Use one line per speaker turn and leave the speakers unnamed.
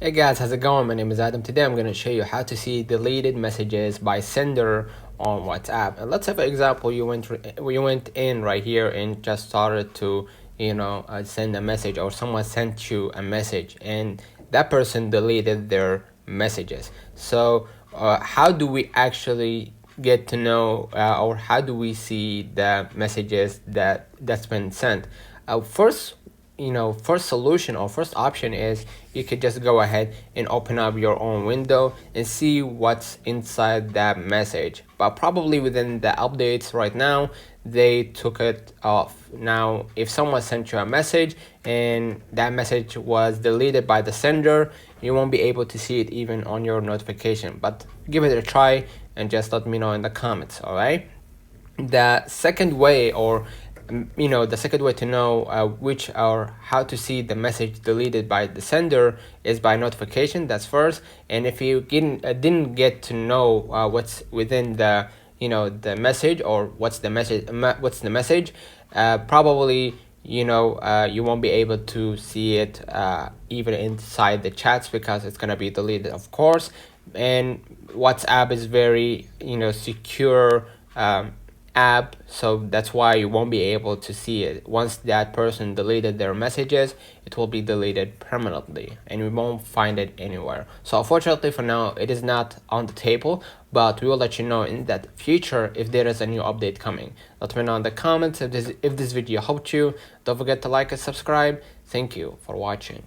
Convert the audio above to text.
Hey guys, how's it going? My name is Adam. Today I'm going to show you how to see deleted messages by sender on WhatsApp. And let's have an example. You went in right here and just started to send a message, or someone sent you a message and that person deleted their messages. So how do we actually get to know, or how do we see the messages that's been sent? First solution or first option is you could just go ahead and open up your own window and see what's inside that message. But probably within the updates right now, they took it off. Now, if someone sent you a message and that message was deleted by the sender, you won't be able to see it even on your notification. But give it a try and just let me know in the comments, all right? The second way, or the second way to know which or how to see the message deleted by the sender is by notification. That's first. And if you didn't get to know what's within the the message, or what's the message, probably you won't be able to see it even inside the chats, because it's gonna be deleted, of course. And WhatsApp is very secure app, so that's why you won't be able to see it. Once that person deleted their messages, it will be deleted permanently and we won't find it anywhere. So unfortunately for now, it is not on the table, but we will let you know in that future if there is a new update coming. Let me know in the comments if this video helped you. Don't forget to like and subscribe. Thank you for watching.